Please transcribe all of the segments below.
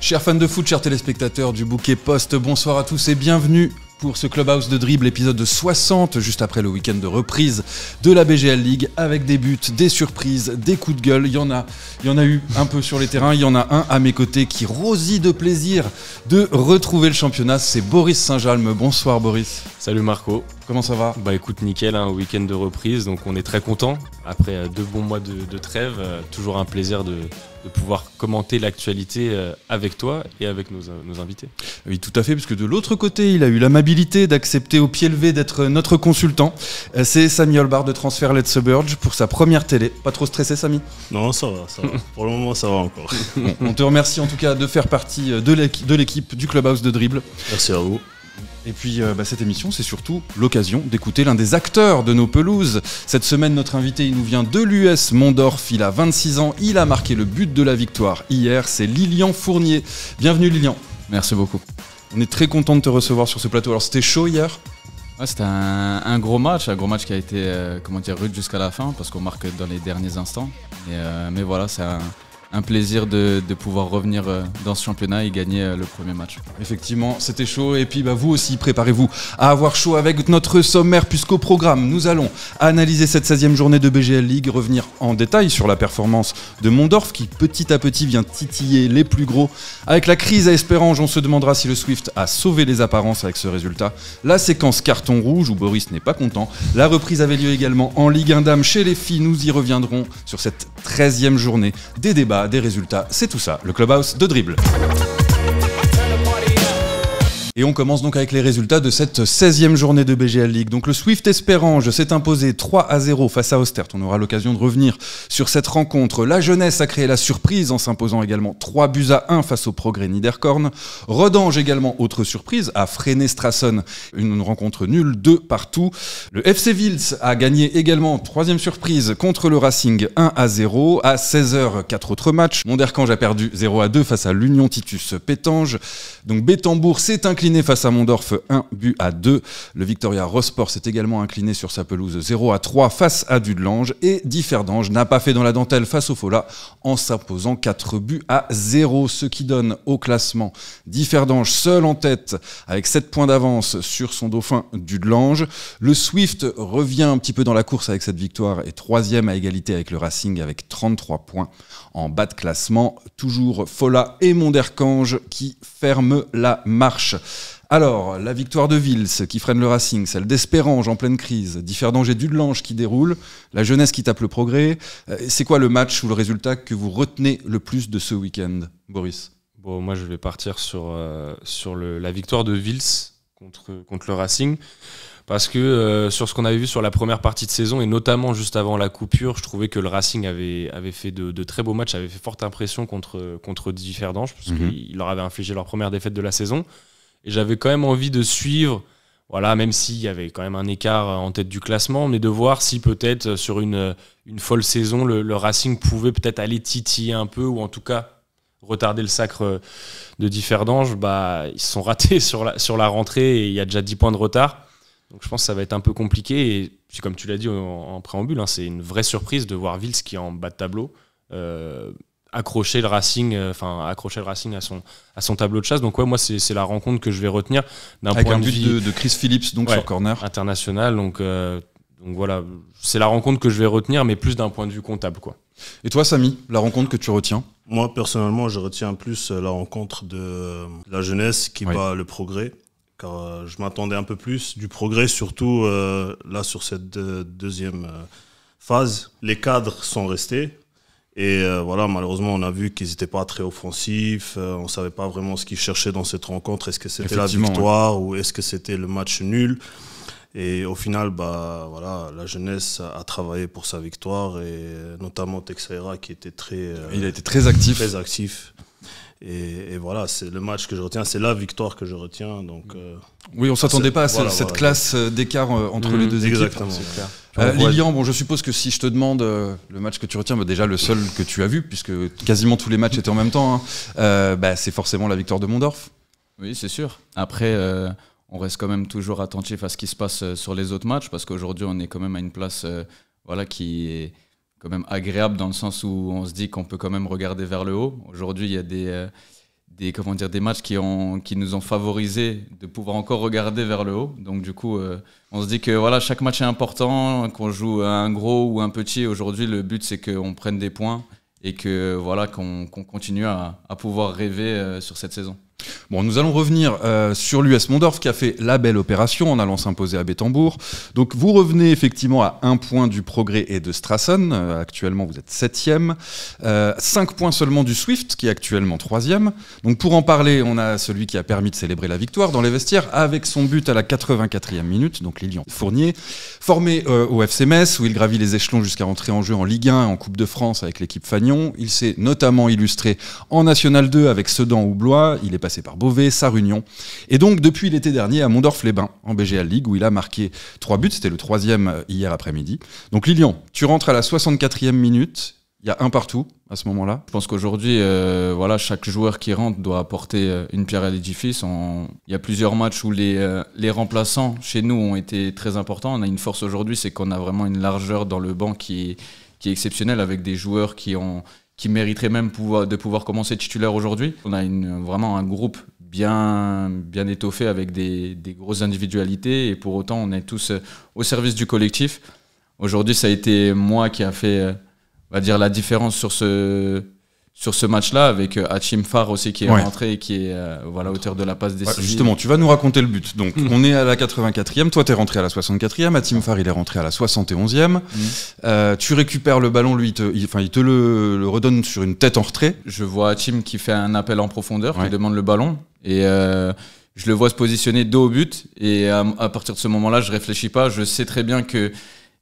Chers fans de foot, chers téléspectateurs du Bouquet Post, bonsoir à tous et bienvenue pour ce Clubhouse de Dribble, épisode 60, juste après le week-end de reprise de la BGL League, avec des buts, des surprises, des coups de gueule. Il y en a eu un peu sur les terrains, il y en a un à mes côtés qui rosille de plaisir de retrouver le championnat, c'est Boris Saint-Jalme. Bonsoir Boris. Salut Marco. Comment ça va ? Bah écoute, nickel, week-end de reprise, donc on est très content. Après 2 bons mois de trêve, toujours un plaisir de pouvoir commenter l'actualité avec toi et avec nos invités. Oui, tout à fait, parce que de l'autre côté, il a eu l'amabilité d'accepter au pied levé d'être notre consultant. C'est Samy Holbar de Transfer Let's Suburge pour sa première télé. Pas trop stressé, Samy ? Non, ça va. Pour le moment, ça va encore. Bon, on te remercie en tout cas de faire partie de l'équipe du Clubhouse de Dribble. Merci à vous. Et puis cette émission, c'est surtout l'occasion d'écouter l'un des acteurs de nos pelouses. Cette semaine, notre invité, il nous vient de l'US Mondorf, il a 26 ans, il a marqué le but de la victoire hier, c'est Lilian Fournier. Bienvenue Lilian. Merci beaucoup. On est très content de te recevoir sur ce plateau. Alors c'était chaud hier ? Ouais, c'était un gros match qui a été rude jusqu'à la fin parce qu'on marque dans les derniers instants. Mais voilà, c'est un plaisir de pouvoir revenir dans ce championnat et gagner le premier match. Effectivement, c'était chaud et puis vous aussi, préparez-vous à avoir chaud avec notre sommaire puisqu'au programme, nous allons analyser cette 16e journée de BGL League, revenir en détail sur la performance de Mondorf qui petit à petit vient titiller les plus gros. Avec la crise à Esperange, on se demandera si le Swift a sauvé les apparences avec ce résultat. La séquence carton rouge où Boris n'est pas content. La reprise avait lieu également en Ligue 1 Dames chez les filles, nous y reviendrons sur cette 13e journée. Des débats, des résultats, c'est tout ça, le Clubhouse de Dribble. Et on commence donc avec les résultats de cette 16e journée de BGL League. Donc le Swift Esperange s'est imposé 3-0 face à Ostert. On aura l'occasion de revenir sur cette rencontre. La Jeunesse a créé la surprise en s'imposant également 3-1 face au Progrès Niederkorn. Redange également, autre surprise, a freiné Strassen. Une rencontre nulle, 2 partout. Le FC Vils a gagné également, 3e surprise, contre le Racing 1-0. À 16h, 4 autres matchs. Monderkange a perdu 0-2 face à l'Union Titus Pétange. Donc Bétambourg s'est incliné face à Mondorf 1-2. Le Victoria Rosport s'est également incliné sur sa pelouse 0-3 face à Dudelange. Et Differdange n'a pas fait dans la dentelle face au Fola en s'imposant 4-0. Ce qui donne au classement Differdange seul en tête avec 7 points d'avance sur son dauphin Dudelange. Le Swift revient un petit peu dans la course avec cette victoire et 3e à égalité avec le Racing avec 33 points. En bas de classement, toujours Fola et Monderkange qui ferment la marche. Alors, la victoire de Vils qui freine le Racing, celle d'Esperange en pleine crise, Differdange et Dudelange qui déroule, la Jeunesse qui tape le Progrès. C'est quoi le match ou le résultat que vous retenez le plus de ce week-end, Boris ? Bon, moi je vais partir sur la victoire de Vils contre le Racing. Parce que sur ce qu'on avait vu sur la première partie de saison, et notamment juste avant la coupure, je trouvais que le Racing avait fait de très beaux matchs, avait fait forte impression contre Differdange, parce qu'il leur avait infligé leur première défaite de la saison. Et j'avais quand même envie de suivre, voilà, même s'il y avait quand même un écart en tête du classement, mais de voir si peut-être sur une folle saison, le Racing pouvait peut-être aller titiller un peu, ou en tout cas retarder le sacre de Differdange. Ils se sont ratés sur la rentrée et il y a déjà 10 points de retard. Donc je pense que ça va être un peu compliqué et puis comme tu l'as dit en préambule, c'est une vraie surprise de voir Vils qui est en bas de tableau accrocher le Racing à son tableau de chasse. Donc ouais, moi c'est la rencontre que je vais retenir d'un avec point un de but vue de Chris Phillips donc sur corner international. Donc voilà, c'est la rencontre que je vais retenir, mais plus d'un point de vue comptable quoi. Et toi Samy, la rencontre que tu retiens ? Moi personnellement, je retiens plus la rencontre de la Jeunesse qui bat le Progrès. Car je m'attendais un peu plus du Progrès, surtout là sur cette deuxième phase. Les cadres sont restés et voilà, malheureusement on a vu qu'ils n'étaient pas très offensifs, on ne savait pas vraiment ce qu'ils cherchaient dans cette rencontre, est-ce que c'était la victoire ou est-ce que c'était le match nul. Et au final, voilà, la Jeunesse a travaillé pour sa victoire et notamment Texeira qui était il a été très actif. Très actif. Et voilà, c'est le match que je retiens, c'est la victoire que je retiens. Donc, oui, on ne s'attendait pas à cette classe d'écart entre les deux équipes. Exactement. Lilian, je suppose que si je te demande le match que tu retiens, déjà le seul que tu as vu, puisque quasiment tous les matchs étaient en même temps, c'est forcément la victoire de Mondorf. Oui, c'est sûr. Après, on reste quand même toujours attentif à ce qui se passe sur les autres matchs, parce qu'aujourd'hui, on est quand même à une place qui est quand même agréable dans le sens où on se dit qu'on peut quand même regarder vers le haut. Aujourd'hui, il y a des matchs qui nous ont favorisé de pouvoir encore regarder vers le haut. Donc du coup, on se dit que voilà, chaque match est important, qu'on joue un gros ou un petit. Aujourd'hui, le but c'est qu'on prenne des points et que voilà, qu'on continue à pouvoir rêver sur cette saison. Bon, nous allons revenir sur l'US Mondorf qui a fait la belle opération en allant s'imposer à Bettembourg. Donc vous revenez effectivement à 1 point du Progrès et de Strassen. Actuellement vous êtes 7e. 5 points seulement du Swift qui est actuellement 3e. Donc pour en parler, on a celui qui a permis de célébrer la victoire dans les vestiaires avec son but à la 84e minute, donc Lilian Fournier. Formé au FC Metz où il gravit les échelons jusqu'à entrer en jeu en Ligue 1 et en Coupe de France avec l'équipe Fagnon. Il s'est notamment illustré en National 2 avec Sedan ou Blois. Il est passé par Beauvais, Sarre-Union. Et donc, depuis l'été dernier, à Mondorf-les-Bains, en BGL League, où il a marqué 3 buts. C'était le 3e hier après-midi. Donc, Lilian, tu rentres à la 64e minute. Il y a un partout à ce moment-là. Je pense qu'aujourd'hui, voilà, chaque joueur qui rentre doit apporter une pierre à l'édifice. Il y a plusieurs matchs où les remplaçants chez nous ont été très importants. On a une force aujourd'hui, c'est qu'on a vraiment une largeur dans le banc qui est exceptionnelle, avec des joueurs qui mériteraient même de pouvoir commencer titulaire aujourd'hui. On a vraiment un groupe bien étoffé avec des grosses individualités et pour autant on est tous au service du collectif. Aujourd'hui, ça a été moi qui a fait, on va dire, la différence sur ce match-là, avec Hachim Farr aussi qui est rentré et qui est auteur de la passe décisive. Justement, tu vas nous raconter le but. Donc, on est à la 84e, toi t'es rentré à la 64e, Hachim Farr il est rentré à la 71e. Tu récupères le ballon, lui il te le redonne sur une tête en retrait. Je vois Hachim qui fait un appel en profondeur, qui demande le ballon, et je le vois se positionner dos au but, et à partir de ce moment-là, je réfléchis pas, je sais très bien que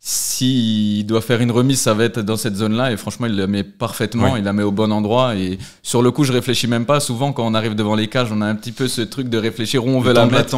s'il doit faire une remise, ça va être dans cette zone-là, et franchement, il la met parfaitement, il la met au bon endroit, et sur le coup, je réfléchis même pas. Souvent, quand on arrive devant les cages, on a un petit peu ce truc de réfléchir où on veut la mettre,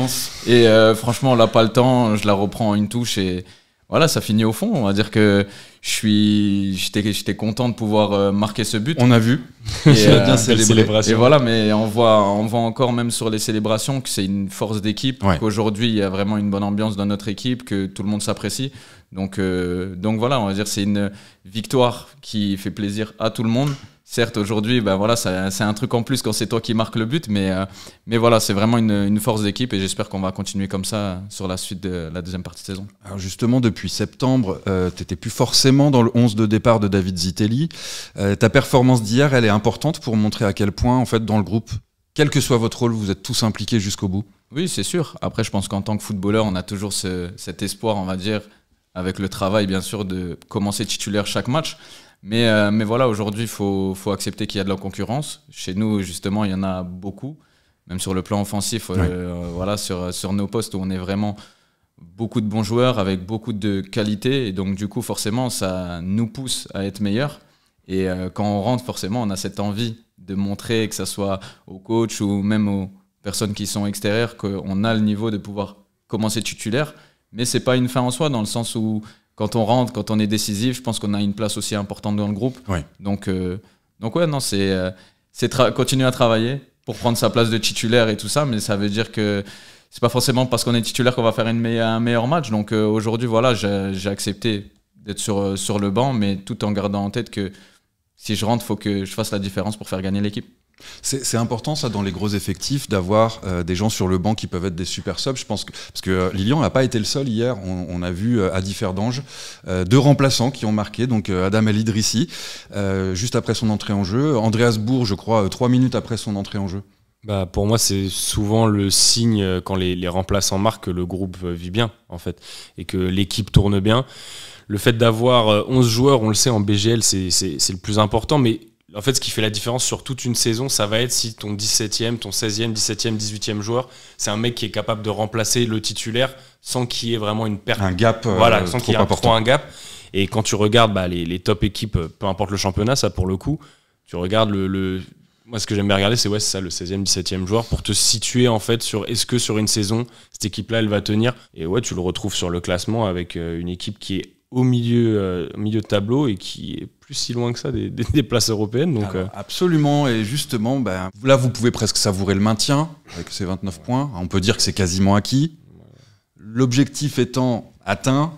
et franchement, on n'a pas le temps, je la reprends en une touche, et voilà, ça finit au fond. On va dire que j'étais content de pouvoir marquer ce but. On a vu. Et, et voilà, mais on voit encore, même sur les célébrations, que c'est une force d'équipe, qu'aujourd'hui il y a vraiment une bonne ambiance dans notre équipe, que tout le monde s'apprécie. Donc voilà, on va dire que c'est une victoire qui fait plaisir à tout le monde. Certes, aujourd'hui, voilà, c'est un truc en plus quand c'est toi qui marques le but, mais voilà, c'est vraiment une force d'équipe et j'espère qu'on va continuer comme ça sur la suite de la deuxième partie de saison. Alors justement, depuis septembre, tu n'étais plus forcément dans le 11 de départ de David Zitelli. Ta performance d'hier, elle est importante pour montrer à quel point, en fait, dans le groupe, quel que soit votre rôle, vous êtes tous impliqués jusqu'au bout. Oui, c'est sûr. Après, je pense qu'en tant que footballeur, on a toujours cet espoir, on va dire, avec le travail, bien sûr, de commencer titulaire chaque match. Mais voilà, aujourd'hui, il faut accepter qu'il y a de la concurrence. Chez nous, justement, il y en a beaucoup, même sur le plan offensif, voilà, sur nos postes où on est vraiment beaucoup de bons joueurs avec beaucoup de qualité. Et donc, du coup, forcément, ça nous pousse à être meilleurs. Et quand on rentre, forcément, on a cette envie de montrer, que ce soit aux coachs ou même aux personnes qui sont extérieures, qu'on a le niveau de pouvoir commencer titulaire. Mais ce n'est pas une fin en soi, dans le sens où quand on rentre, quand on est décisif, je pense qu'on a une place aussi importante dans le groupe. Donc ouais, non, c'est continuer à travailler pour prendre sa place de titulaire et tout ça, mais ça veut dire que c'est pas forcément parce qu'on est titulaire qu'on va faire un meilleur match. Donc aujourd'hui, voilà, j'ai accepté d'être sur le banc, mais tout en gardant en tête que si je rentre, il faut que je fasse la différence pour faire gagner l'équipe. C'est important ça dans les gros effectifs d'avoir des gens sur le banc qui peuvent être des super subs. Je pense parce que Lilian n'a pas été le seul hier. On a vu Adi Ferdange, 2 remplaçants qui ont marqué, donc Adam El Idrissi juste après son entrée en jeu, Andreas Bourg, je crois 3 minutes après son entrée en jeu. Pour moi, c'est souvent le signe quand les remplaçants marquent que le groupe vit bien en fait et que l'équipe tourne bien. Le fait d'avoir 11 joueurs, on le sait en BGL, c'est le plus important, mais en fait, ce qui fait la différence sur toute une saison, ça va être si ton 17e, ton 16e, 17e, 18e joueur, c'est un mec qui est capable de remplacer le titulaire sans qu'il y ait vraiment une perte. Un gap voilà, sans qu'il y ait important. trop un gap. Et quand tu regardes les top équipes, peu importe le championnat, ça pour le coup, tu regardes moi, ce que j'aime bien regarder, c'est ça, le 16e, 17e joueur, pour te situer en fait sur est-ce que sur une saison, cette équipe-là, elle va tenir. Et ouais, tu le retrouves sur le classement avec une équipe qui est au milieu de tableau et qui est plus si loin que ça des places européennes. Donc, absolument, et justement, là vous pouvez presque savourer le maintien avec ces 29 points. On peut dire que c'est quasiment acquis. L'objectif étant atteint,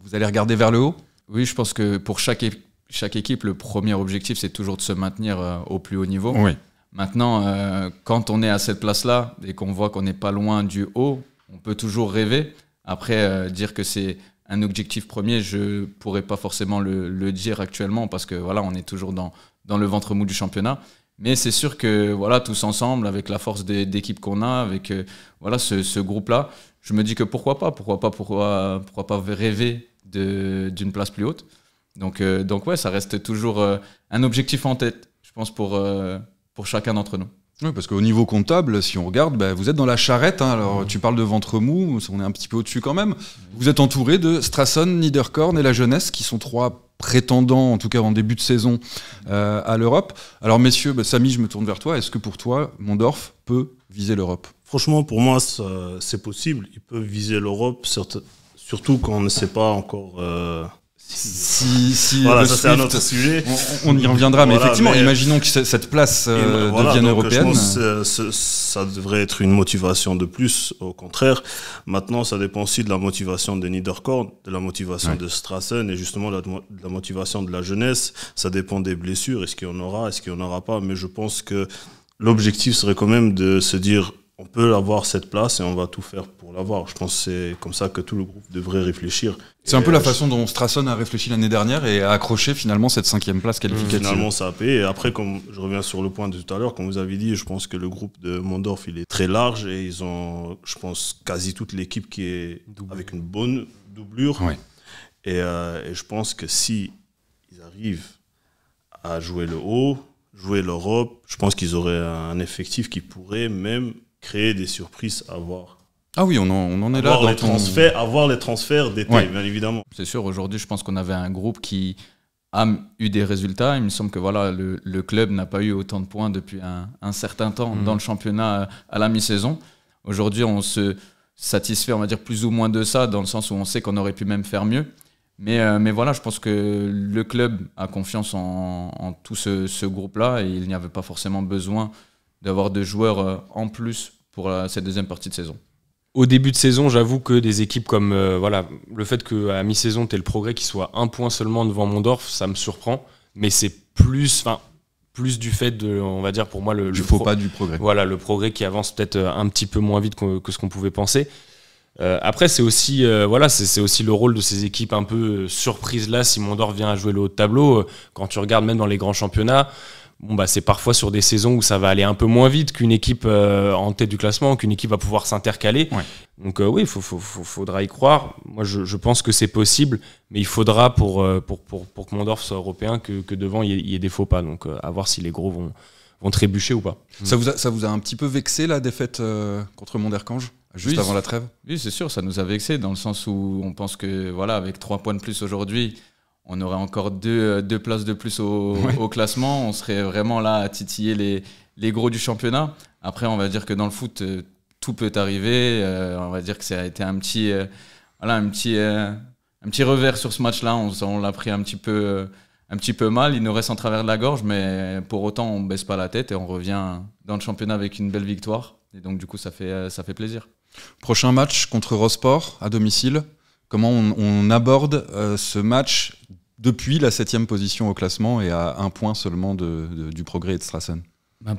vous allez regarder vers le haut ? Oui, je pense que pour chaque équipe, le premier objectif, c'est toujours de se maintenir au plus haut niveau. Oui. Maintenant, quand on est à cette place-là et qu'on voit qu'on n'est pas loin du haut, on peut toujours rêver. Après, dire que c'est un objectif premier, je pourrais pas forcément le dire actuellement parce que voilà, on est toujours dans le ventre mou du championnat. Mais c'est sûr que voilà, tous ensemble, avec la force d'équipe qu'on a, avec voilà ce groupe-là, je me dis que pourquoi pas rêver d'une place plus haute. Donc ouais, ça reste toujours un objectif en tête, je pense pour chacun d'entre nous. Oui, parce qu'au niveau comptable, si on regarde, vous êtes dans la charrette. Hein. Alors, tu parles de ventre mou, on est un petit peu au-dessus quand même. Vous êtes entouré de Stralsund, Niederkorn et la Jeunesse, qui sont 3 prétendants, en tout cas en début de saison, à l'Europe. Alors, messieurs, Samy, je me tourne vers toi. Est-ce que pour toi, Mondorf peut viser l'Europe ? Franchement, pour moi, c'est possible. Il peut viser l'Europe, surtout quand on ne sait pas encore... voilà, ça c'est un autre sujet. On y reviendra, mais effectivement, imaginons que cette place devienne européenne. Je pense que ça devrait être une motivation de plus, au contraire. Maintenant, ça dépend aussi de la motivation de Niederkorn, de la motivation de Stralsund et justement de la motivation de la Jeunesse. Ça dépend des blessures, est-ce qu'il y en aura, est-ce qu'il n'y en aura pas. Mais je pense que l'objectif serait quand même de se dire on peut avoir cette place et on va tout faire pour l'avoir. Je pense que c'est comme ça que tout le groupe devrait réfléchir. C'est un peu la façon dont Stralsund a réfléchi l'année dernière et a accroché finalement cette 5e place qualificative. Finalement, ça a payé. Et après, comme je reviens sur le point de tout à l'heure, comme vous avez dit, je pense que le groupe de Mondorf, il est très large et ils ont, je pense, quasi toute l'équipe qui est avec une bonne doublure. Ouais. Et je pense que si ils arrivent à jouer le haut, jouer l'Europe, je pense qu'ils auraient un effectif qui pourrait même créer des surprises à voir. Ah oui, on en est là. Avoir les transferts d'été, bien évidemment. C'est sûr, aujourd'hui, je pense qu'on avait un groupe qui a eu des résultats. Il me semble que voilà, le club n'a pas eu autant de points depuis un certain temps dans le championnat à la mi-saison. Aujourd'hui, on se satisfait, on va dire, plus ou moins de ça, dans le sens où on sait qu'on aurait pu même faire mieux. Mais voilà, je pense que le club a confiance en tout ce groupe-là et il n'y avait pas forcément besoin d'avoir de joueurs en plus pour cette deuxième partie de saison. Au début de saison, j'avoue que des équipes comme le fait qu'à mi-saison, tu aies le progrès qui soit 1 point seulement devant Mondorf, ça me surprend. Mais c'est plus du fait de, on va dire pour moi, le faux pas du progrès. Voilà, le progrès qui avance peut-être un petit peu moins vite que ce qu'on pouvait penser. Après, c'est aussi, c'est aussi le rôle de ces équipes un peu surprises là. Si Mondorf vient à jouer le haut de tableau, quand tu regardes même dans les grands championnats, c'est parfois sur des saisons où ça va aller un peu moins vite qu'une équipe en tête du classement, qu'une équipe va pouvoir s'intercaler. Ouais. Donc oui, faudra y croire. Moi, je pense que c'est possible, mais il faudra pour que Mondorf soit européen que devant il y ait des faux pas. Donc à voir si les gros vont trébucher ou pas. Ça vous a un petit peu vexé la défaite contre Monderkange juste avant la trêve ? Oui, c'est sûr, ça nous a vexé dans le sens où on pense que voilà, avec 3 points de plus aujourd'hui, on aurait encore 2 places de plus au classement. On serait vraiment là à titiller les gros du championnat. Après, on va dire que dans le foot, tout peut arriver. On va dire que ça a été un petit revers sur ce match-là. On l'a pris un petit peu mal. Il nous reste en travers de la gorge, mais pour autant, on ne baisse pas la tête et on revient dans le championnat avec une belle victoire. Et donc, du coup, ça fait plaisir. Prochain match contre Rosport à domicile. Comment on aborde ce match depuis la 7e position au classement et à 1 point seulement du progrès et de Stralsund ?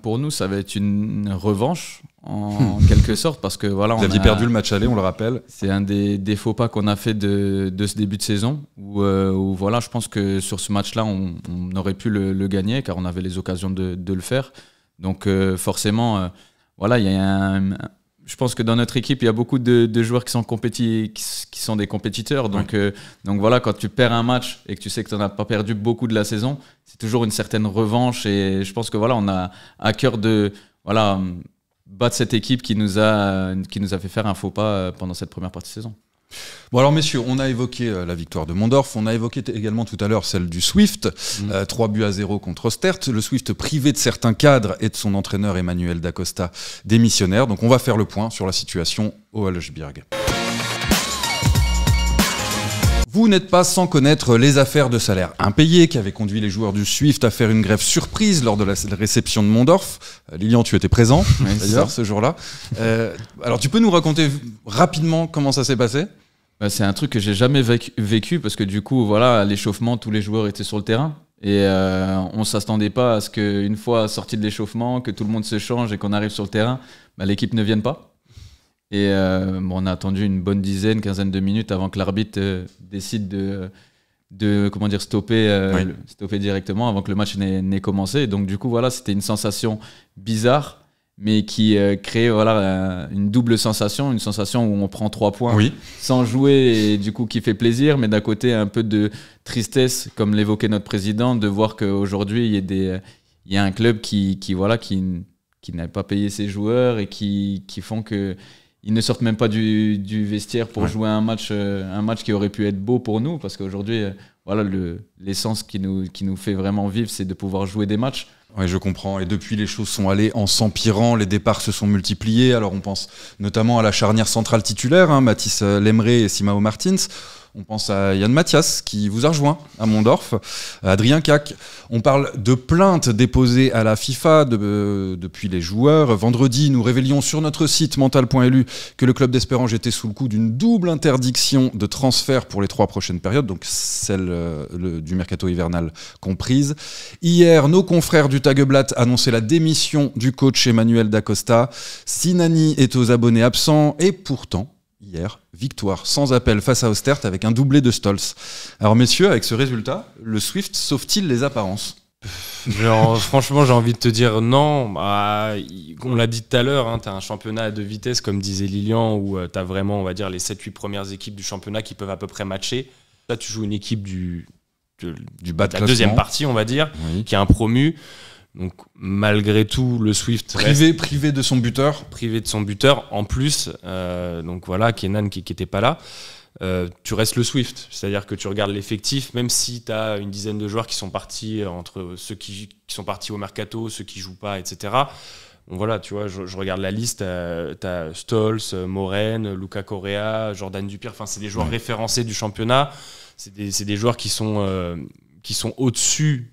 Pour nous, ça va être une revanche en quelque sorte parce que voilà, vous aviez perdu le match aller, on le rappelle. C'est un des faux pas qu'on a fait de ce début de saison où voilà, je pense que sur ce match-là, on aurait pu le gagner car on avait les occasions de le faire. Donc forcément, voilà, il y a je pense que dans notre équipe, il y a beaucoup de joueurs qui sont des compétiteurs. Donc voilà, quand tu perds un match et que tu sais que tu n'en as pas perdu beaucoup de la saison, c'est toujours une certaine revanche. Et je pense que voilà, on a à cœur de battre cette équipe qui nous a fait faire un faux pas pendant cette première partie de saison. Bon alors messieurs, on a évoqué la victoire de Mondorf, on a évoqué également tout à l'heure celle du Swift, 3-0 contre Ostert, le Swift privé de certains cadres et de son entraîneur Emmanuel Dacosta démissionnaire. Donc on va faire le point sur la situation au Hallesberg. Vous n'êtes pas sans connaître les affaires de salaire impayés qui avaient conduit les joueurs du Swift à faire une grève surprise lors de la réception de Mondorf. Lilian, tu étais présent d'ailleurs ce jour-là. Alors tu peux nous raconter rapidement comment ça s'est passé ? C'est un truc que j'ai jamais vécu parce que du coup, voilà, à l'échauffement, tous les joueurs étaient sur le terrain. Et on ne s'attendait pas à ce qu'une fois sorti de l'échauffement, que tout le monde se change et qu'on arrive sur le terrain, l'équipe ne vienne pas. Et on a attendu une bonne quinzaine de minutes avant que l'arbitre décide de stopper directement avant que le match n'ait commencé. Et donc du coup, voilà, c'était une sensation bizarre, mais qui crée une double sensation, une sensation où on prend 3 points sans jouer et du coup qui fait plaisir, mais d'un côté un peu de tristesse, comme l'évoquait notre président, de voir qu'aujourd'hui il y a un club qui n'a pas payé ses joueurs et qui font que ils ne sortent même pas du vestiaire pour jouer un match qui aurait pu être beau pour nous, parce qu'aujourd'hui, l'essence qui nous fait vraiment vivre, c'est de pouvoir jouer des matchs. Oui, je comprends. Et depuis, les choses sont allées en s'empirant, les départs se sont multipliés. Alors, on pense notamment à la charnière centrale titulaire, Mathis Lemré et Simao Martins. On pense à Yann Mathias qui vous a rejoint à Mondorf, Adrien Cac. On parle de plaintes déposées à la FIFA depuis les joueurs. Vendredi, nous révélions sur notre site mental.lu que le club d'Esperange était sous le coup d'une double interdiction de transfert pour les 3 prochaines périodes, donc celle du mercato hivernal comprise. Hier, nos confrères du Tageblatt annonçaient la démission du coach Emmanuel Dacosta. Sinani est aux abonnés absents et pourtant, hier, victoire sans appel face à Ostert avec un doublé de Stolz. Alors messieurs, avec ce résultat, le Swift sauve-t-il les apparences ? Franchement, j'ai envie de te dire non. On l'a dit tout à l'heure, tu as un championnat à 2 vitesses, comme disait Lilian, où tu as vraiment, on va dire, les 7-8 premières équipes du championnat qui peuvent à peu près matcher. Là, tu joues une équipe du bas de la deuxième partie, on va dire, qui est un promu. Donc malgré tout, le Swift privé de son buteur, en plus, donc voilà, Kenan qui n'était pas là. Tu restes le Swift, c'est-à-dire que tu regardes l'effectif, même si tu as une dizaine de joueurs qui sont partis, entre ceux qui sont partis au mercato, ceux qui jouent pas, etc. Bon, voilà, tu vois, je regarde la liste, t'as Stolz, Moren, Luca Correa, Jordan Dupire, enfin c'est des joueurs référencés du championnat, c'est des joueurs qui sont au-dessus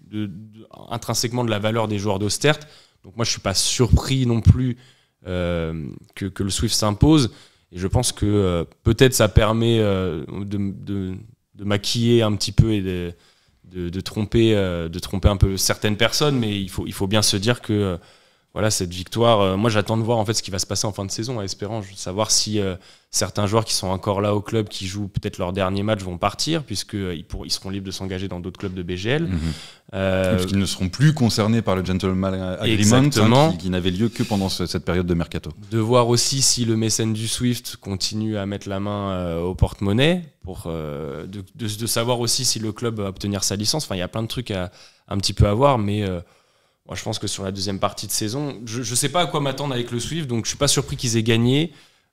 intrinsèquement de la valeur des joueurs d'Ostert. Donc moi je suis pas surpris non plus que le Swift s'impose, et je pense que peut-être ça permet de maquiller un petit peu et de tromper un peu certaines personnes, mais il faut bien se dire que voilà, cette victoire, moi j'attends de voir en fait ce qui va se passer en fin de saison à Espérange, savoir si certains joueurs qui sont encore là au club, qui jouent peut-être leur dernier match, vont partir, puisqu'ils seront libres de s'engager dans d'autres clubs de BGL. Parce qu'ils ne seront plus concernés par le Gentleman Agreement, qui n'avait lieu que pendant cette période de mercato. De voir aussi si le mécène du Swift continue à mettre la main au porte-monnaie, de savoir aussi si le club va obtenir sa licence. Enfin, il y a plein de trucs un petit peu à voir, mais moi, je pense que sur la deuxième partie de saison, je ne sais pas à quoi m'attendre avec le Swift, donc je ne suis pas surpris qu'ils aient gagné.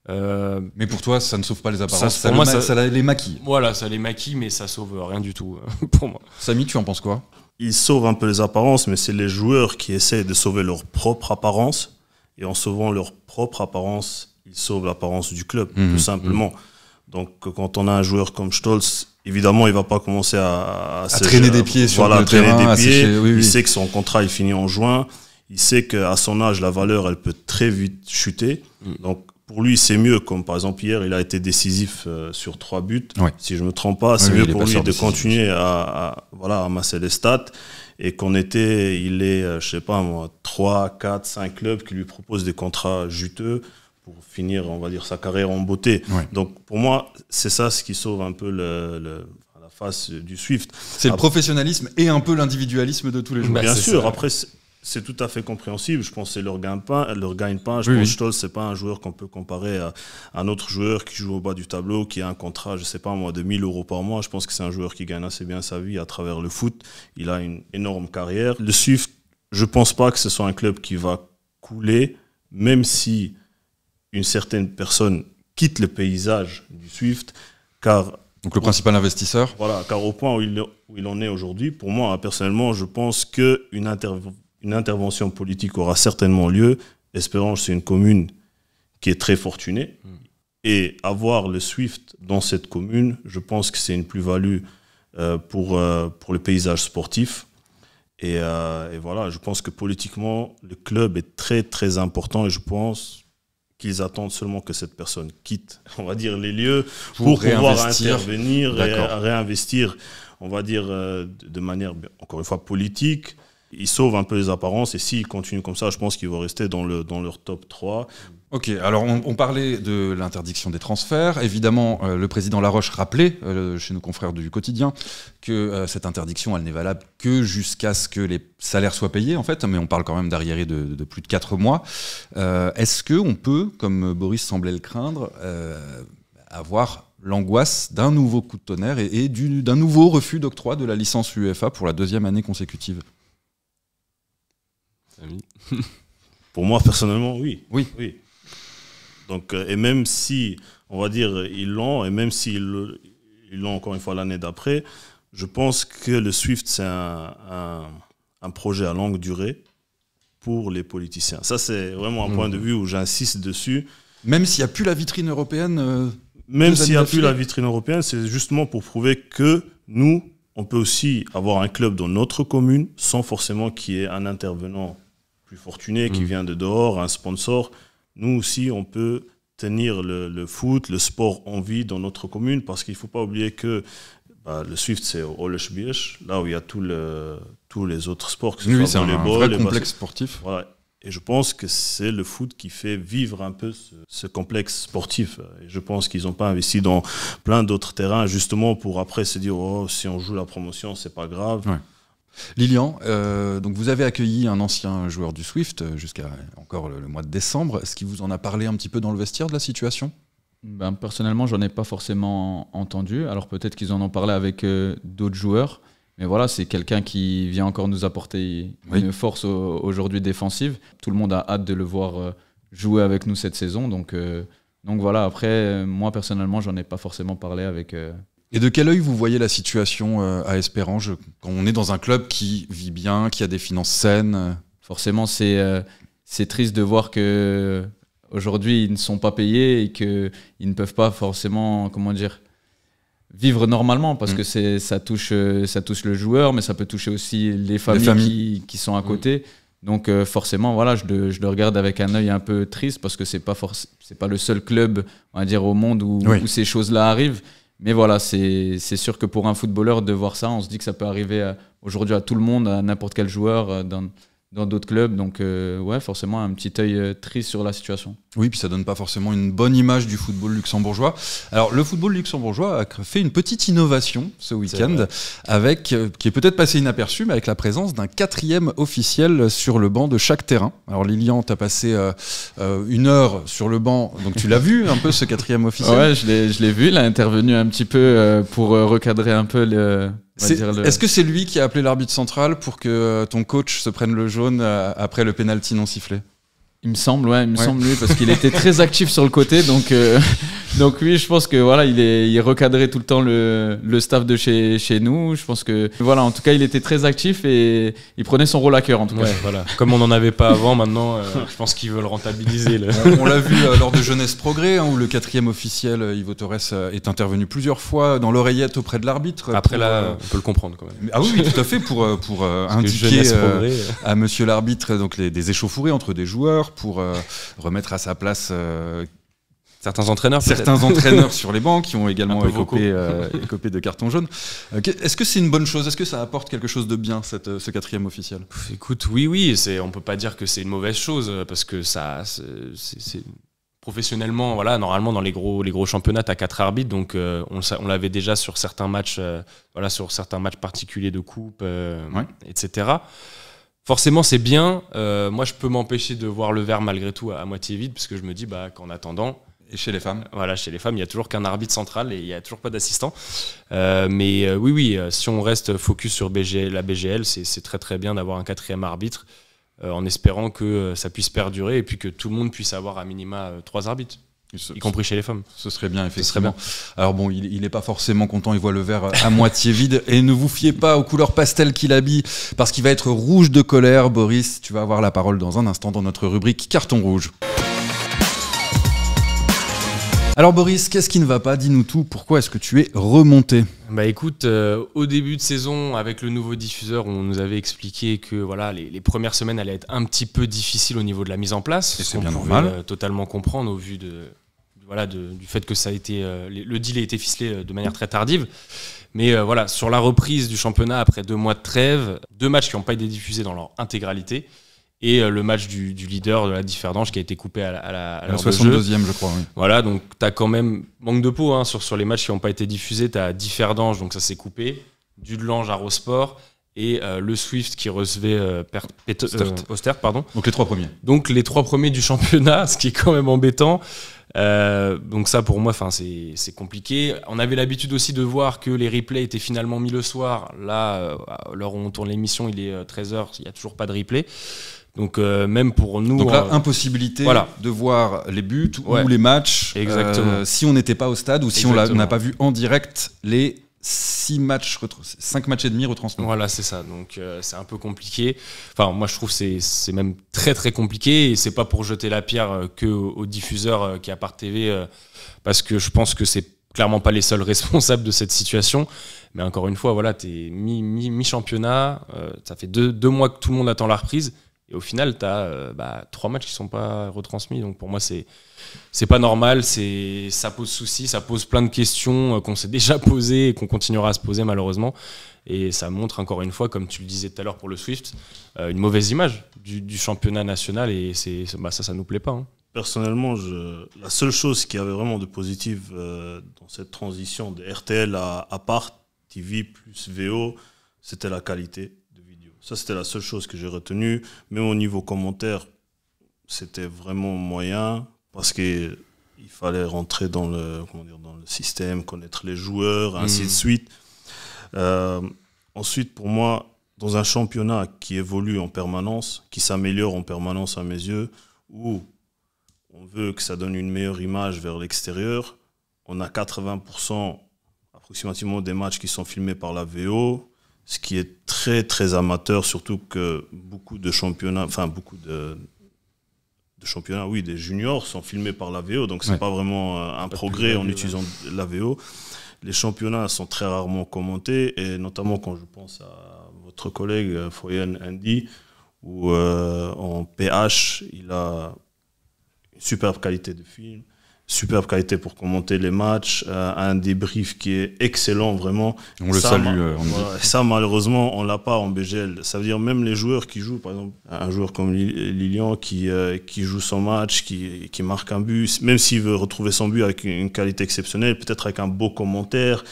Mais pour toi, ça ne sauve pas les apparences, ça les maquille. Voilà, ça les maquille, mais ça sauve rien du tout pour moi. Samy, tu en penses quoi ? Ils sauvent un peu les apparences, mais c'est les joueurs qui essaient de sauver leur propre apparence. Et en sauvant leur propre apparence, ils sauvent l'apparence du club, tout simplement. Donc quand on a un joueur comme Stolz, évidemment, il ne va pas commencer à traîner des pieds sur le terrain. Il sait que son contrat il finit en juin. Il sait qu'à son âge, la valeur elle peut très vite chuter. Donc pour lui, c'est mieux. Comme par exemple hier, il a été décisif sur 3 buts. Si je ne me trompe pas, c'est mieux pour lui de continuer à amasser les stats. Et il est, je sais pas moi, 3, 4, 5 clubs qui lui proposent des contrats juteux pour finir, on va dire, sa carrière en beauté. Donc pour moi, c'est ça ce qui sauve un peu la face du Swift. C'est le professionnalisme et un peu l'individualisme de tous les joueurs. Bien sûr, après c'est tout à fait compréhensible. Je pense que c'est leur gagne-pain. Je pense que Stolz, c'est pas un joueur qu'on peut comparer à un autre joueur qui joue au bas du tableau, qui a un contrat, je sais pas moi, de 1 000 € par mois. Je pense que c'est un joueur qui gagne assez bien sa vie à travers le foot. Il a une énorme carrière. Le Swift, je pense pas que ce soit un club qui va couler, même si une certaine personne quitte le paysage du Swift, donc le principal investisseur. Voilà, car au point où il en est aujourd'hui, pour moi, personnellement, je pense qu'une intervention politique aura certainement lieu. Espérange, c'est une commune qui est très fortunée. Et avoir le Swift dans cette commune, je pense que c'est une plus-value pour le paysage sportif. Et voilà, je pense que politiquement, le club est très, très important, et je pense qu'ils attendent seulement que cette personne quitte, on va dire, les lieux pour pouvoir intervenir et réinvestir on va dire, de manière, encore une fois, politique. Ils sauvent un peu les apparences et s'ils continuent comme ça, je pense qu'ils vont rester dans leur top 3. Ok, alors on parlait de l'interdiction des transferts. Évidemment, le président Laroche rappelait, chez nos confrères du quotidien, que cette interdiction, elle n'est valable que jusqu'à ce que les salaires soient payés, en fait, mais on parle quand même d'arriérés de plus de 4 mois. Est-ce qu'on peut, comme Boris semblait le craindre, avoir l'angoisse d'un nouveau coup de tonnerre et d'un nouveau refus d'octroi de la licence UEFA pour la 2e année consécutive ? Pour moi, personnellement, oui. Oui. Donc, et même si, on va dire, ils l'ont, et même s'ils l'ont encore une fois l'année d'après, je pense que le SWIFT, c'est un projet à longue durée pour les politiciens. Ça, c'est vraiment un point de vue où j'insiste dessus. Même s'il n'y a plus la vitrine européenne Même s'il n'y a plus la vitrine européenne, c'est justement pour prouver que nous, on peut aussi avoir un club dans notre commune sans forcément qu'il y ait un intervenant plus fortuné qui vient de dehors, un sponsor. Nous aussi, on peut tenir le foot, le sport en vie dans notre commune parce qu'il ne faut pas oublier que le SWIFT, c'est au Olesbiech, là où il y a tous les autres sports. Oui, c'est un vrai complexe sportif. Voilà. Et je pense que c'est le foot qui fait vivre un peu ce complexe sportif. Et je pense qu'ils n'ont pas investi dans plein d'autres terrains justement pour après se dire si on joue la promotion, c'est pas grave. Ouais. Lilian, donc vous avez accueilli un ancien joueur du SWIFT jusqu'à encore le mois de décembre. Est-ce qu'il vous en a parlé un petit peu dans le vestiaire de la situation ? Personnellement, j'en ai pas forcément entendu. Alors peut-être qu'ils en ont parlé avec d'autres joueurs. Mais voilà, c'est quelqu'un qui vient encore nous apporter une force aujourd'hui défensive. Tout le monde a hâte de le voir jouer avec nous cette saison. Donc voilà, après, moi personnellement, j'en ai pas forcément parlé avec... Et de quel œil vous voyez la situation à Esperange quand on est dans un club qui vit bien, qui a des finances saines ? Forcément, c'est triste de voir que aujourd'hui ils ne sont pas payés et qu'ils ne peuvent pas forcément, vivre normalement parce que ça touche le joueur, mais ça peut toucher aussi les familles. Qui sont à côté. Donc forcément, voilà, je le regarde avec un œil un peu triste parce que c'est pas le seul club, on va dire, au monde où ces choses-là arrivent. Mais voilà, c'est sûr que pour un footballeur, de voir ça, on se dit que ça peut arriver aujourd'hui à tout le monde, à n'importe quel joueur dans d'autres clubs. Donc forcément, un petit œil triste sur la situation. Oui, puis ça donne pas forcément une bonne image du football luxembourgeois. Alors, le football luxembourgeois a fait une petite innovation ce week-end, qui est peut-être passée inaperçue, mais avec la présence d'un 4e officiel sur le banc de chaque terrain. Alors, Lilian, tu as passé 1 heure sur le banc, donc tu l'as vu un peu ce 4e officiel ? Ouais, je l'ai vu, il a intervenu un petit peu pour recadrer un peu Est-ce que c'est lui qui a appelé l'arbitre central pour que ton coach se prenne le jaune après le penalty non sifflé ? Il me semble, lui, parce qu'il était très actif sur le côté, donc oui, je pense que voilà, il recadrait tout le temps le staff de chez nous. Je pense que voilà, en tout cas, il était très actif et il prenait son rôle à cœur en tout cas. Voilà. Comme on n'en avait pas avant, maintenant, je pense qu'il veut le rentabiliser. On l'a vu lors de Jeunesse Progrès, où le 4e officiel Ivo Torres est intervenu plusieurs fois dans l'oreillette auprès de l'arbitre. Après là, on peut le comprendre quand même. Ah oui, tout à fait, pour indiquer à Monsieur l'arbitre donc des échauffourées entre des joueurs, pour remettre à sa place certains entraîneurs sur les bancs qui ont également écopé de carton jaune. Est-ce que c'est une bonne chose ? Est-ce que ça apporte quelque chose de bien, ce 4e officiel ? Écoute, oui, on peut pas dire que c'est une mauvaise chose parce que ça, c'est professionnellement, voilà, normalement dans les gros championnats, t'as 4 arbitres, donc on l'avait déjà sur certains matchs, sur certains matchs particuliers de coupe, etc. Forcément, c'est bien. Moi, je peux m'empêcher de voir le verre malgré tout à moitié vide, parce que je me dis qu'en attendant... Et chez les femmes ? Voilà, chez les femmes, il n'y a toujours qu'un arbitre central et il n'y a toujours pas d'assistant. Mais oui, si on reste focus sur la BGL, c'est très très bien d'avoir un 4e arbitre, en espérant que ça puisse perdurer et puis que tout le monde puisse avoir à minima 3 arbitres. Y compris chez les femmes. Ce serait bien, effectivement. Alors bon, il n'est pas forcément content, il voit le verre à moitié vide. Et ne vous fiez pas aux couleurs pastel qu'il habille, parce qu'il va être rouge de colère. Boris, tu vas avoir la parole dans un instant dans notre rubrique Carton rouge. Alors Boris, qu'est-ce qui ne va pas ? Dis-nous tout, pourquoi est-ce que tu es remonté ? Écoute, au début de saison, avec le nouveau diffuseur, on nous avait expliqué que voilà, les premières semaines allaient être un petit peu difficiles au niveau de la mise en place. Et c'est bien normal. Totalement comprendre au vu du fait que ça a été, le deal a été ficelé de manière très tardive. Mais voilà, sur la reprise du championnat après 2 mois de trêve, 2 matchs qui n'ont pas été diffusés dans leur intégralité, et le match du leader de la Differdange qui a été coupé à l'heure de jeu. 62e, je crois. Oui. Voilà, donc tu as quand même manque de peau sur les matchs qui n'ont pas été diffusés. Tu as Differdange, donc ça s'est coupé, Dudelange à Rosport, et le Swift qui recevait Ostert. Donc les 3 premiers. Donc les 3 premiers du championnat, ce qui est quand même embêtant. Donc ça pour moi c'est compliqué. On avait l'habitude aussi de voir que les replays étaient finalement mis le soir. Là, à l'heure où on tourne l'émission, il est 13h, il n'y a toujours pas de replay. Donc même pour nous... Donc là, impossibilité de voir les buts ou les matchs si on n'était pas au stade ou si on n'a pas vu en direct les 5 matchs et demi retransmis. Voilà, c'est ça. Donc c'est un peu compliqué. Enfin, moi je trouve que c'est même très très compliqué, et c'est pas pour jeter la pierre qu'aux diffuseurs qui Apart TV, parce que je pense que c'est clairement pas les seuls responsables de cette situation. Mais encore une fois, voilà, t'es mi-championnat, ça fait 2 mois que tout le monde attend la reprise. Et au final, tu as 3 matchs qui ne sont pas retransmis. Donc pour moi, c'est pas normal. Ça pose souci, ça pose plein de questions qu'on s'est déjà posées et qu'on continuera à se poser malheureusement. Et ça montre encore une fois, comme tu le disais tout à l'heure pour le Swift, une mauvaise image du championnat national. Et ça nous plaît pas. Hein. Personnellement, la seule chose qui avait vraiment de positif dans cette transition de RTL à Apart TV plus VO, c'était la qualité. Ça, c'était la seule chose que j'ai retenue. Même au niveau commentaire, c'était vraiment moyen parce qu'il fallait rentrer dans le système, connaître les joueurs, ainsi de suite. Ensuite, pour moi, dans un championnat qui évolue en permanence, qui s'améliore en permanence à mes yeux, où on veut que ça donne une meilleure image vers l'extérieur, on a 80% approximativement des matchs qui sont filmés par la VO, ce qui est très très amateur, surtout que beaucoup de championnats, des juniors sont filmés par la VO, donc c'est pas vraiment un progrès en utilisant la VO. Les championnats sont très rarement commentés, et notamment quand je pense à votre collègue Foyen Andy, où en PH, il a une superbe qualité de film, superbe qualité pour commenter les matchs, un débrief qui est excellent vraiment. On le salue. Ça malheureusement on l'a pas en BGL. Ça veut dire même les joueurs qui jouent, par exemple un joueur comme Lilian qui joue son match, qui marque un but, même s'il veut retrouver son but avec une qualité exceptionnelle, peut-être avec un beau commentaire,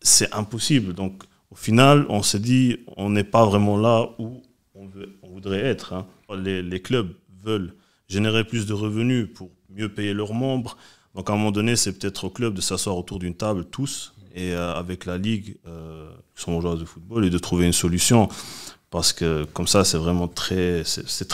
c'est impossible. Donc au final on s'est dit on n'est pas vraiment là où on voudrait être. Hein. Les clubs veulent générer plus de revenus pour mieux payer leurs membres. Donc à un moment donné, c'est peut-être au club de s'asseoir autour d'une table tous et avec la ligue, qui sont joueurs de football, et de trouver une solution. Parce que comme ça, c'est vraiment très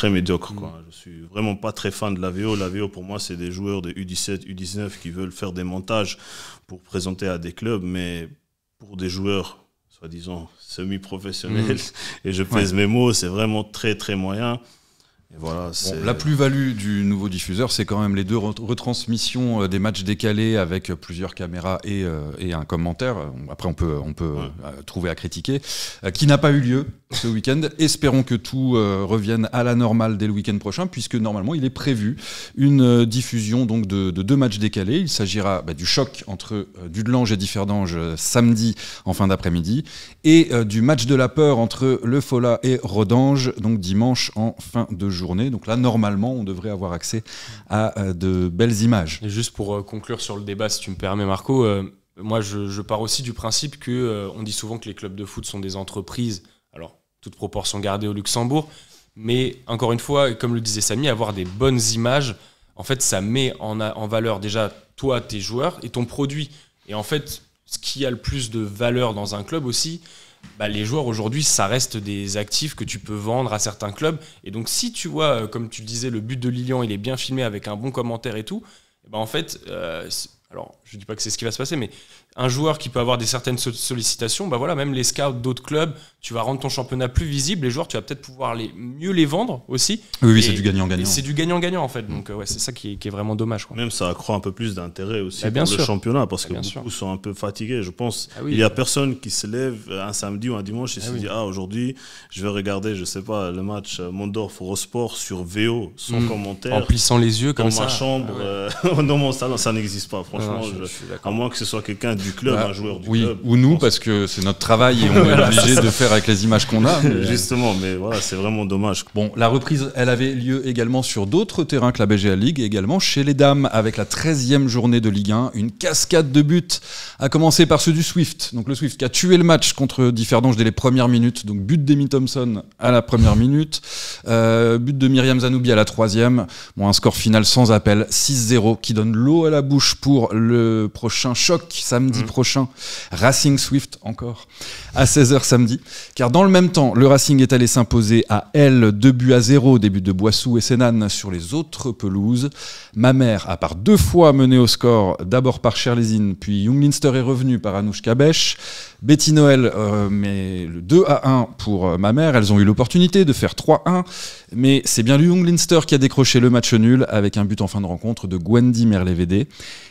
médiocre. Quoi. Je suis vraiment pas très fan de la VO. La VO, pour moi, c'est des joueurs de U17, U19 qui veulent faire des montages pour présenter à des clubs, mais pour des joueurs, soi-disant, semi-professionnels, et je pèse mes mots, c'est vraiment très très moyen. Et voilà, la plus-value du nouveau diffuseur, c'est quand même les 2 retransmissions des matchs décalés avec plusieurs caméras et un commentaire. Après, on peut trouver à critiquer, qui n'a pas eu lieu ce week-end. Espérons que tout revienne à la normale dès le week-end prochain, puisque normalement, il est prévu une diffusion donc de 2 matchs décalés. Il s'agira du choc entre Dudelange et Differdange samedi en fin d'après-midi, et du match de la peur entre Le Follat et Rodange, donc dimanche en fin de journée. Donc là, normalement, on devrait avoir accès à de belles images. Et juste pour conclure sur le débat, si tu me permets, Marco, moi, je pars aussi du principe que on dit souvent que les clubs de foot sont des entreprises, alors toute proportion gardée au Luxembourg, mais encore une fois, comme le disait Samy, avoir des bonnes images, en fait, ça met en valeur déjà toi, tes joueurs et ton produit. Et en fait, ce qui a le plus de valeur dans un club aussi, les joueurs aujourd'hui, ça reste des actifs que tu peux vendre à certains clubs. Et donc, si tu vois, comme tu le disais, le but de Lilian, il est bien filmé avec un bon commentaire et tout, en fait, alors je dis pas que c'est ce qui va se passer, mais un joueur qui peut avoir certaines sollicitations, voilà, même les scouts d'autres clubs, tu vas rendre ton championnat plus visible, les joueurs, tu vas peut-être pouvoir mieux les vendre aussi. Oui, c'est du gagnant-gagnant. C'est du gagnant-gagnant en fait, donc c'est ça qui est vraiment dommage. Quoi. Même ça accroît un peu plus d'intérêt aussi pour le championnat, parce que beaucoup sont un peu fatigués. Je pense il y a personne qui se lève un samedi ou un dimanche et se dit aujourd'hui je vais regarder, je sais pas, le match Mondorf-Eurosport sur VO, sans commentaire. En plissant les yeux comme ça. Dans ma chambre, dans mon salon, ça n'existe pas. franchement, je suis d'accord. à moins que ce soit quelqu'un du club, un joueur du oui, club. ou nous, parce que c'est notre travail et on est obligé de faire avec les images qu'on a. Justement, mais voilà, c'est vraiment dommage. Bon, la reprise, elle avait lieu également sur d'autres terrains que la BGL League, et également chez les dames, avec la 13e journée de Ligue 1. Une cascade de buts, à commencer par ceux du Swift. Donc le Swift qui a tué le match contre Differdange dès les premières minutes. Donc but d'Amy Thompson à la première minute, but de Myriam Zanoubi à la 3e. Bon, un score final sans appel, 6-0, qui donne l'eau à la bouche pour le prochain choc, samedi prochain. Racing Swift encore, à 16h samedi. Car dans le même temps, le Racing est allé s'imposer à L 2-0, des buts de Boissou et Sénane sur les autres pelouses. Mamers a par 2 fois mené au score, d'abord par Cherlésine, puis Young Leinster est revenu par Anouche Kabesh. Betty Noël met le 2-1 pour Mamers. Elles ont eu l'opportunité de faire 3-1, mais c'est bien le Young Leinster qui a décroché le match nul avec un but en fin de rencontre de Gwendy Merlevédé.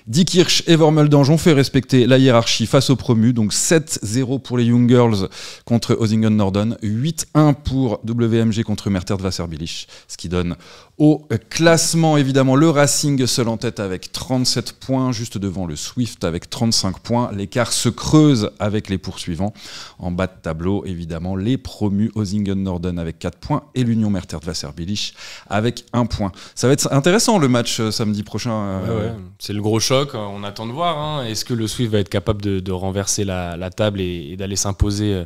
Diekirch et Vormeldange ont fait respecter la hiérarchie face aux promus, donc 7-0 pour les Young Girls contre Osingen Norden, 8-1 pour WMG contre Mertert Wasserbillich, ce qui donne au classement évidemment le Racing seul en tête avec 37 points, juste devant le Swift avec 35 points. L'écart se creuse avec les poursuivants. En bas de tableau, évidemment, les promus Osingen Norden avec 4 points et l'Union Mertert Wasserbillich avec 1 point. Ça va être intéressant le match samedi prochain. Ouais. C'est le gros choc, on attend de voir. Hein. Est-ce que le Swift va être capable de renverser la table et d'aller s'imposer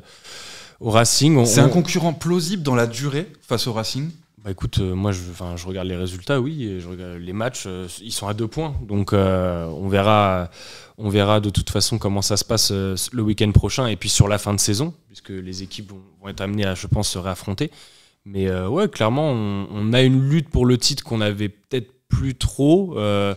au Racing? C'est un concurrent plausible dans la durée face au Racing? Bah écoute, moi je regarde les résultats, oui, et je regarde les matchs, ils sont à 2 points, donc on verra de toute façon comment ça se passe le week-end prochain et puis sur la fin de saison, puisque les équipes vont être amenées à, je pense, se réaffronter. Mais ouais, clairement, on a une lutte pour le titre qu'on avait peut-être plus trop. Un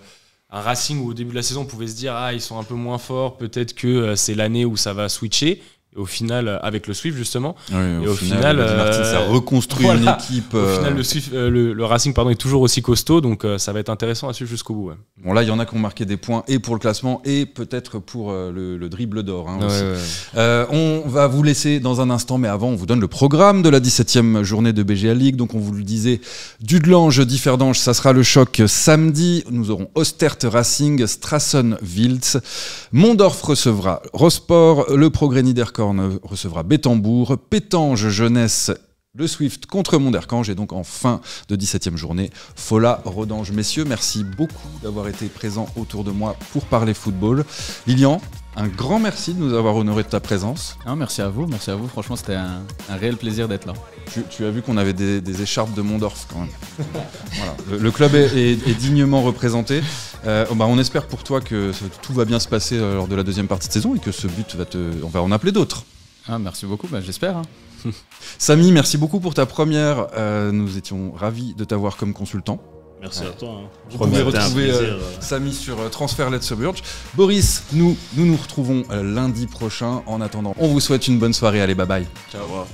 Racing où au début de la saison on pouvait se dire ils sont un peu moins forts, peut-être que c'est l'année où ça va switcher. Et au final, avec le Swift justement, oui, et au final, Martin, ça reconstruit une équipe. Au final, le Racing est toujours aussi costaud, donc ça va être intéressant à suivre jusqu'au bout. Ouais. Bon là, il y en a qui ont marqué des points et pour le classement et peut-être pour le dribble d'or. Hein, aussi. Ouais. On va vous laisser dans un instant, mais avant, on vous donne le programme de la 17e journée de BGA League. Donc on vous le disait, Dudelange, Differdange, ça sera le choc samedi. Nous aurons Ostert Racing, Strassen Wiltz, Mondorf recevra Rosport, le Progrès Niederkorn recevra Bétambourg, Pétange Jeunesse, le Swift contre Monderkange, et donc en fin de 17e journée, Fola Rodange. Messieurs, merci beaucoup d'avoir été présents autour de moi pour parler football. Lilian, un grand merci de nous avoir honoré de ta présence. Non, merci à vous. Franchement, c'était un réel plaisir d'être là. Tu as vu qu'on avait des écharpes de Mondorf quand même. Voilà. Le club est dignement représenté. On espère pour toi que tout va bien se passer lors de la deuxième partie de saison et que ce but on va en appeler d'autres. Merci beaucoup, j'espère. Samy, merci beaucoup pour ta première. Nous étions ravis de t'avoir comme consultant. Merci à toi. Vous pouvez retrouver Samy sur Transfer Let's Suburge. Boris, nous retrouvons lundi prochain. En attendant, on vous souhaite une bonne soirée. Allez, bye bye. Ciao. Au revoir.